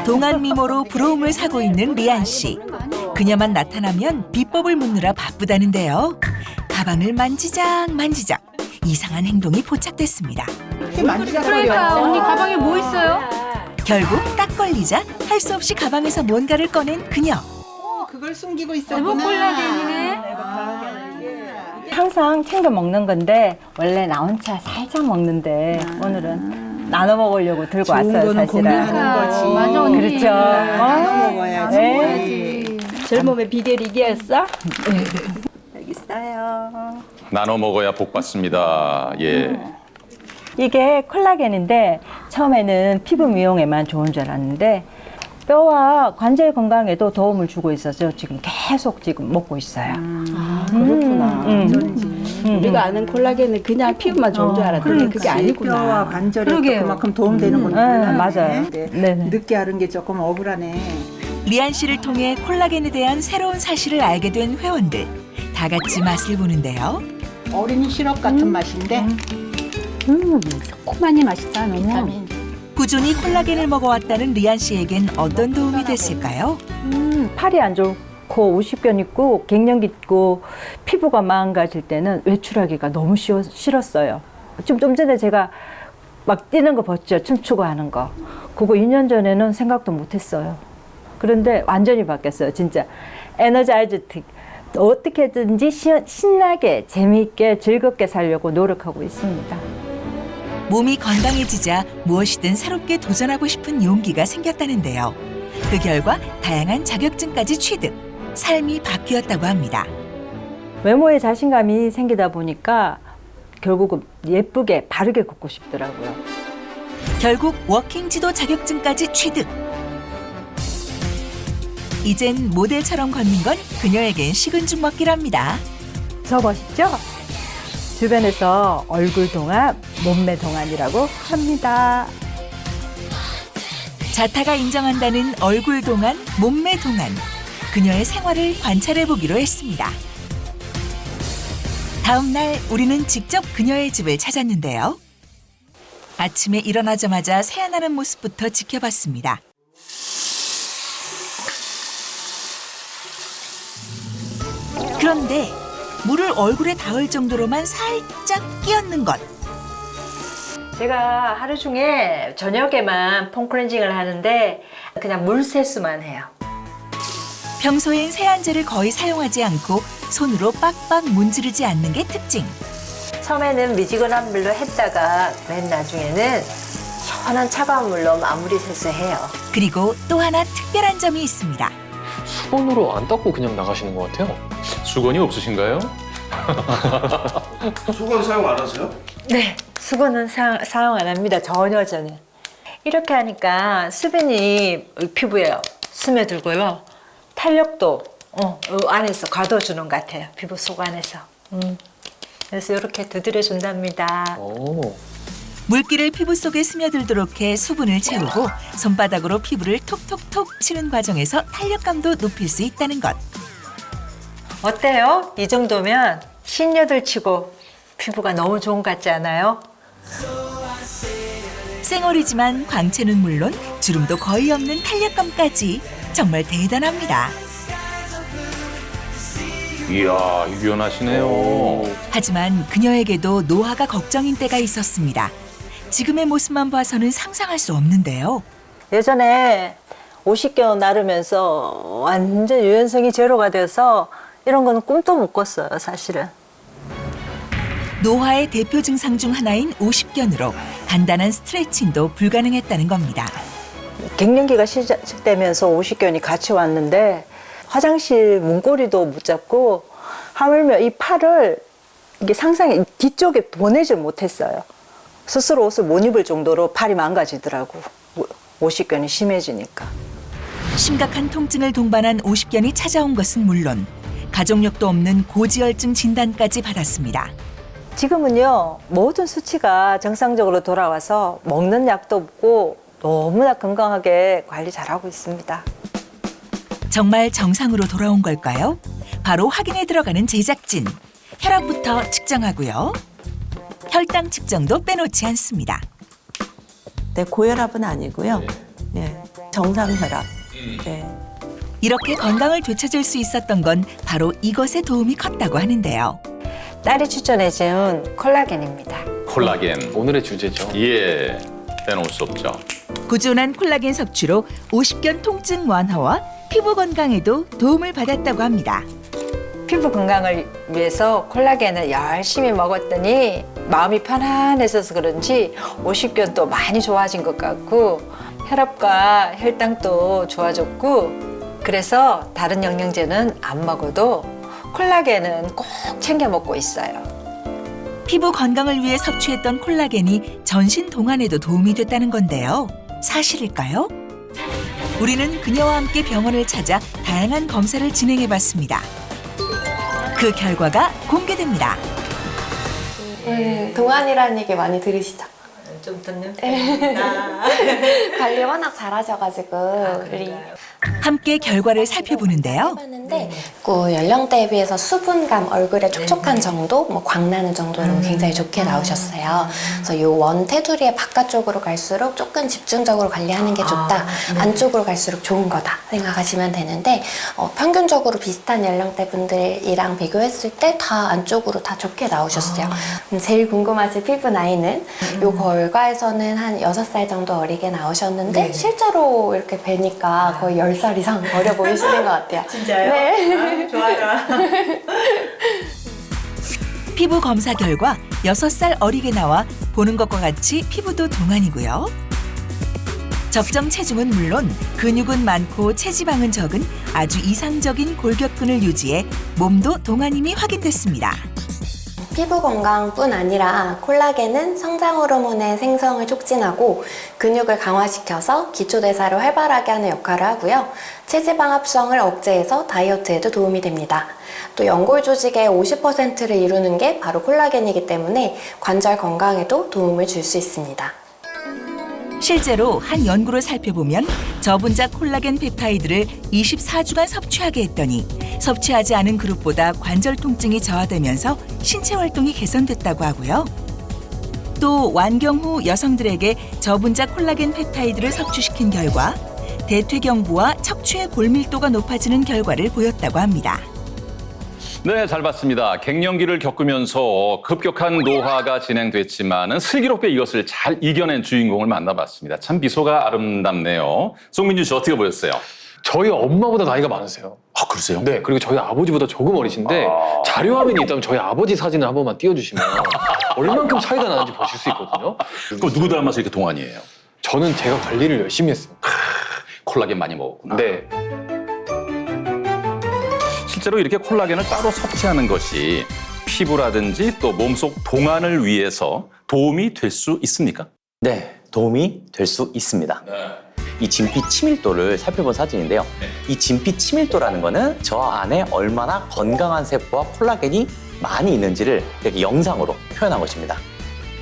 동안 미모로 부러움을 사고 있는 리안 씨. 그녀만 나타나면 비법을 묻느라 바쁘다는데요. 가방을 만지작 이상한 행동이 포착됐습니다. 그러니까 언니 가방에 뭐 있어요? 결국 딱 걸리자 할 수 없이 가방에서 뭔가를 꺼낸 그녀. 그걸 숨기고 대박 있었구나. 콜라겐이네. 항상 챙겨 먹는 건데 원래 나 혼자 살짝 먹는데 오늘은 나눠 먹으려고 들고 왔어요, 사실은. 공유하는 거지. 맞아, 언니. 그렇죠. 나눠 먹어야지. 네. 젊음의 비결이 이게였어? 여기 있어요. 나눠 먹어야 복 받습니다. 예. 이게 콜라겐인데 처음에는 피부 미용에만 좋은 줄 알았는데 뼈와 관절 건강에도 도움을 주고 있어서 지금 계속 지금 먹고 있어요. 그렇구나. 우리가 아는 콜라겐은 그냥 피부만 좋은 줄 알았더니 그게 뼈와 아니구나. 관절에 그러게요. 그만큼 도움되는구나. 맞아요. 네. 늦게 알은 게 조금 억울하네. 리안 씨를 통해 콜라겐에 대한 새로운 사실을 알게 된 회원들. 다 같이 맛을 보는데요. 어린이 시럽 같은 맛인데 코만이 맛있다, 너무. 꾸준히 콜라겐을 먹어왔다는 리안 씨에겐 어떤 도움이 됐을까요? 팔이 안 좋고 우십견 있고 갱년기 있고 피부가 망가질 때는 외출하기가 너무 싫었어요. 좀 전에 제가 막 뛰는 거 봤죠. 춤추고 하는 거. 그거 2년 전에는 생각도 못했어요. 그런데 완전히 바뀌었어요. 진짜 에너자이즈틱. 어떻게든지 신나게 재미있게 즐겁게 살려고 노력하고 있습니다. 몸이 건강해지자 무엇이든 새롭게 도전하고 싶은 용기가 생겼다는데요. 그 결과 다양한 자격증까지 취득, 삶이 바뀌었다고 합니다. 외모에 자신감이 생기다 보니까 결국은 예쁘게 바르게 걷고 싶더라고요. 결국 워킹 지도 자격증까지 취득. 이젠 모델처럼 걷는 건 그녀에겐 식은 죽 먹기랍니다. 저 멋있죠? 주변에서 얼굴 동안, 몸매 동안이라고 합니다. 자타가 인정한다는 얼굴 동안, 몸매 동안. 그녀의 생활을 관찰해 보기로 했습니다. 다음 날 우리는 직접 그녀의 집을 찾았는데요. 아침에 일어나자마자 새하나는 모습부터 지켜봤습니다. 그런데 물을 얼굴에 닿을 정도로만 살짝 끼얹는 것. 제가 하루 중에 저녁에만 폼클렌징을 하는데 그냥 물 세수만 해요. 평소엔 세안제를 거의 사용하지 않고 손으로 빡빡 문지르지 않는 게 특징. 처음에는 미지근한 물로 했다가 맨 나중에는 시원한 차가운 물로 마무리 세수해요. 그리고 또 하나 특별한 점이 있습니다. 수건으로 안 닦고 그냥 나가시는 것 같아요. 수건이 없으신가요? 수건 사용 안 하세요? 네, 수건은 사용 안 합니다. 전혀. 이렇게 하니까 수분이 피부에 스며들고요. 탄력도 안에서 가둬주는 것 같아요. 피부 속 안에서. 그래서 이렇게 두드려준답니다. 오. 물기를 피부 속에 스며들도록 해 수분을 채우고 손바닥으로 피부를 톡톡톡 치는 과정에서 탄력감도 높일 수 있다는 것. 어때요? 이 정도면 신여들 치고 피부가 너무 좋은 것 같지 않아요? 생얼이지만 광채는 물론 주름도 거의 없는 탄력감까지 정말 대단합니다. 이야, 유연하시네요. 하지만 그녀에게도 노화가 걱정인 때가 있었습니다. 지금의 모습만 봐서는 상상할 수 없는데요. 예전에 50견 나르면서 완전 유연성이 제로가 돼서 이런 거는 꿈도 못 꿨어요, 사실은. 노화의 대표 증상 중 하나인 오십견으로 간단한 스트레칭도 불가능했다는 겁니다. 갱년기가 시작되면서 50견이 같이 왔는데 화장실 문고리도 못 잡고 하물며 이 팔을 이게 상상이 뒤쪽에 보내질 못했어요. 스스로 옷을 못 입을 정도로 팔이 망가지더라고. 50견이 심해지니까. 심각한 통증을 동반한 오십견이 찾아온 것은 물론 가족력도 없는 고지혈증 진단까지 받았습니다. 지금은요, 모든 수치가 정상적으로 돌아와서 먹는 약도 없고 너무나 건강하게 관리 잘하고 있습니다. 정말 정상으로 돌아온 걸까요? 바로 확인에 들어가는 제작진. 혈압부터 측정하고요. 혈당 측정도 빼놓지 않습니다. 네, 고혈압은 아니고요. 네, 정상 혈압. 네. 이렇게 건강을 되찾을 수 있었던 건 바로 이것의 도움이 컸다고 하는데요. 딸이 추천해준 콜라겐입니다. 콜라겐. 오늘의 주제죠. 예, 빼놓을 수 없죠. 꾸준한 콜라겐 섭취로 오십견 통증 완화와 피부 건강에도 도움을 받았다고 합니다. 피부 건강을 위해서 콜라겐을 열심히 먹었더니 마음이 편안해져서 그런지 50견도 많이 좋아진 것 같고 혈압과 혈당도 좋아졌고 그래서 다른 영양제는 안 먹어도 콜라겐은 꼭 챙겨 먹고 있어요. 피부 건강을 위해 섭취했던 콜라겐이 전신 동안에도 도움이 됐다는 건데요. 사실일까요? 우리는 그녀와 함께 병원을 찾아 다양한 검사를 진행해봤습니다. 그 결과가 공개됩니다. 동안이라는 얘기 많이 들으시죠? 좀 듣는 관리 워낙 잘하셔가지고 우리 함께 결과를 살펴보는데요. 해봤는데 그 연령대에 비해서 수분감, 얼굴에 촉촉한 정도, 뭐 광나는 정도로 굉장히 좋게 나오셨어요. 그래서 이 원 테두리의 바깥쪽으로 갈수록 조금 집중적으로 관리하는 게 좋다. 안쪽으로 갈수록 좋은 거다 생각하시면 되는데 평균적으로 비슷한 연령대 분들이랑 비교했을 때 다 안쪽으로 다 좋게 나오셨어요. 제일 궁금하신 피부 나이는 이 결과에서는 한 6살 정도 어리게 나오셨는데 실제로 이렇게 뵈니까 거의 10살 이상 어려 보이시는 것 같아요. 진짜요? 네. 좋아요. 피부 검사 결과 6살 어리게 나와 보는 것과 같이 피부도 동안이고요. 적정 체중은 물론 근육은 많고 체지방은 적은 아주 이상적인 골격근을 유지해 몸도 동안임이 확인됐습니다. 피부 건강뿐 아니라 콜라겐은 성장 호르몬의 생성을 촉진하고 근육을 강화시켜서 기초대사를 활발하게 하는 역할을 하고요. 체지방 합성을 억제해서 다이어트에도 도움이 됩니다. 또 연골 조직의 50%를 이루는 게 바로 콜라겐이기 때문에 관절 건강에도 도움을 줄 수 있습니다. 실제로 한 연구를 살펴보면 저분자 콜라겐 펩타이드를 24주간 섭취하게 했더니 섭취하지 않은 그룹보다 관절 통증이 저하되면서 신체 활동이 개선됐다고 하고요. 또 완경 후 여성들에게 저분자 콜라겐 펩타이드를 섭취시킨 결과 대퇴경부와 척추의 골밀도가 높아지는 결과를 보였다고 합니다. 네, 잘 봤습니다. 갱년기를 겪으면서 급격한 노화가 진행됐지만은 슬기롭게 이것을 잘 이겨낸 주인공을 만나봤습니다. 참 미소가 아름답네요. 송민주 씨 어떻게 보였어요? 저희 엄마보다 나이가 많으세요. 아, 그러세요? 네, 그리고 저희 아버지보다 조금 어리신데 자료 화면이 있다면 저희 아버지 사진을 한 번만 띄워주시면 얼만큼 차이가 나는지 보실 수 있거든요. 그럼 누구 닮아서 이렇게 동안이에요? 저는 제가 관리를 열심히 했어요. 콜라겐 많이 먹었구나. 네. 실제로 이렇게 콜라겐을 따로 섭취하는 것이 피부라든지 또 몸속 동안을 위해서 도움이 될 수 있습니까? 네, 도움이 될 수 있습니다. 이 진피 치밀도를 살펴본 사진인데요. 이 진피 치밀도라는 거는 저 안에 얼마나 건강한 세포와 콜라겐이 많이 있는지를 이렇게 영상으로 표현한 것입니다.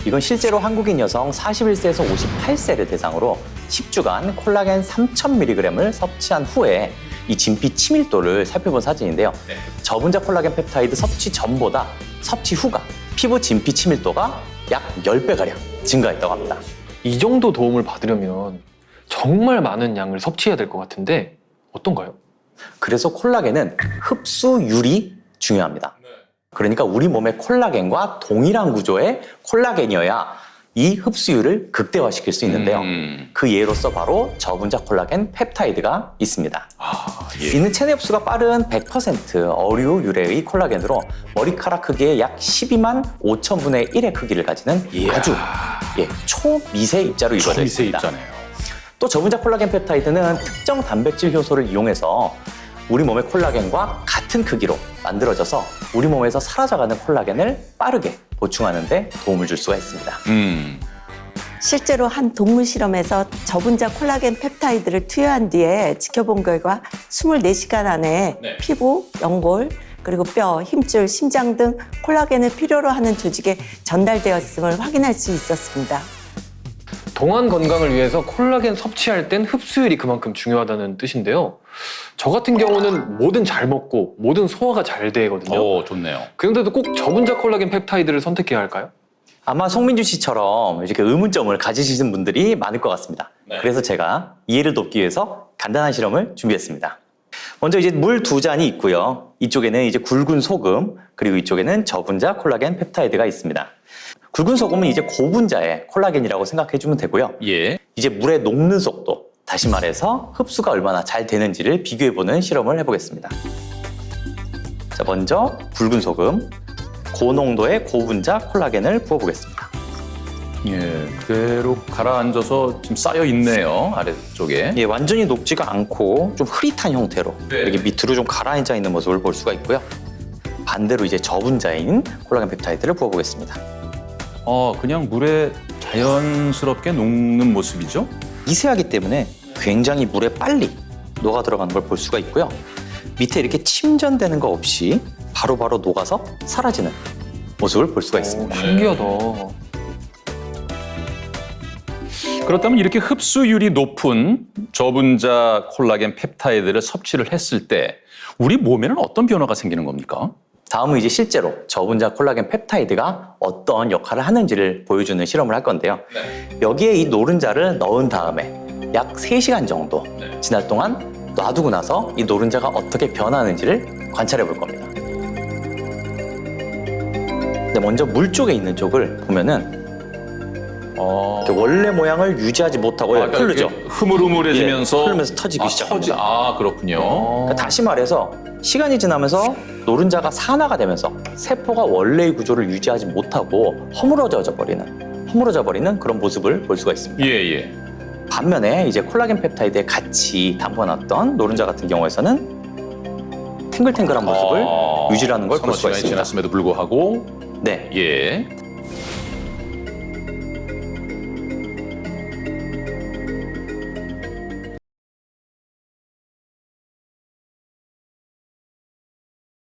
이건 실제로 한국인 여성 41세에서 58세를 대상으로 10주간 콜라겐 3000mg을 섭취한 후에 이 진피 치밀도를 살펴본 사진인데요. 저분자 콜라겐 펩타이드 섭취 전보다 섭취 후가 피부 진피 치밀도가 약 10배가량 증가했다고 합니다. 이 정도 도움을 받으려면 정말 많은 양을 섭취해야 될 것 같은데 어떤가요? 그래서 콜라겐은 흡수율이 중요합니다. 그러니까 우리 몸의 콜라겐과 동일한 구조의 콜라겐이어야 이 흡수율을 극대화시킬 수 있는데요. 그 예로서 바로 저분자 콜라겐 펩타이드가 있습니다. 이는 체내 흡수가 빠른 100% 어류 유래의 콜라겐으로 머리카락 크기의 약 12만 5천분의 1의 크기를 가지는 아주 초미세 입자로 이루어져 있습니다. 입자네요. 또 저분자 콜라겐 펩타이드는 특정 단백질 효소를 이용해서 우리 몸의 콜라겐과 같은 크기로 만들어져서 우리 몸에서 사라져가는 콜라겐을 빠르게 보충하는 데 도움을 줄 수가 있습니다. 실제로 한 동물 실험에서 저분자 콜라겐 펩타이드를 투여한 뒤에 지켜본 결과 24시간 안에 피부, 연골, 그리고 뼈, 힘줄, 심장 등 콜라겐을 필요로 하는 조직에 전달되었음을 확인할 수 있었습니다. 동안 건강을 위해서 콜라겐 섭취할 땐 흡수율이 그만큼 중요하다는 뜻인데요. 저 같은 경우는 뭐든 잘 먹고 뭐든 소화가 잘 되거든요. 오, 좋네요. 그런데도 꼭 저분자 콜라겐 펩타이드를 선택해야 할까요? 아마 송민주 씨처럼 이렇게 의문점을 가지시는 분들이 많을 것 같습니다. 네. 그래서 제가 이해를 돕기 위해서 간단한 실험을 준비했습니다. 먼저 이제 물 2잔이 있고요. 이쪽에는 이제 굵은 소금, 그리고 이쪽에는 저분자 콜라겐 펩타이드가 있습니다. 굵은 소금은 이제 고분자의 콜라겐이라고 생각해주면 되고요. 예. 이제 물의 녹는 속도, 다시 말해서 흡수가 얼마나 잘 되는지를 비교해보는 실험을 해보겠습니다. 자, 먼저 굵은 소금, 고농도의 고분자 콜라겐을 부어보겠습니다. 예, 그대로 가라앉아서 지금 쌓여 있네요. 아래쪽에. 예, 완전히 녹지가 않고 좀 흐릿한 형태로 네. 이렇게 밑으로 좀 가라앉아 있는 모습을 볼 수가 있고요. 반대로 이제 저분자인 콜라겐 펩타이드를 부어보겠습니다. 그냥 물에 자연스럽게 녹는 모습이죠? 미세하기 때문에 굉장히 물에 빨리 녹아 들어가는 걸 볼 수가 있고요. 밑에 이렇게 침전되는 거 없이 바로바로 녹아서 사라지는 모습을 볼 수가 있습니다. 신기하다. 그렇다면 이렇게 흡수율이 높은 저분자 콜라겐 펩타이드를 섭취를 했을 때 우리 몸에는 어떤 변화가 생기는 겁니까? 다음은 이제 실제로 저분자 콜라겐 펩타이드가 어떤 역할을 하는지를 보여주는 실험을 할 건데요. 여기에 이 노른자를 넣은 다음에 약 3시간 정도 지날 동안 놔두고 나서 이 노른자가 어떻게 변하는지를 관찰해 볼 겁니다. 근데 먼저 물 쪽에 있는 쪽을 보면은 이렇게 원래 모양을 유지하지 못하고 흐르죠. 흐물흐물해지면서 예, 흐르면서 터지기 시작합니다. 그렇군요. 그러니까 다시 말해서 시간이 지나면서 노른자가 산화가 되면서 세포가 원래의 구조를 유지하지 못하고 허물어져 버리는 그런 모습을 볼 수가 있습니다. 예. 반면에 이제 콜라겐 펩타이드에 같이 담궈놨던 노른자 같은 경우에서는 탱글탱글한 모습을 유지하는 걸 볼 수가 시간이 있습니다. 지났음에도 불구하고 네. 예.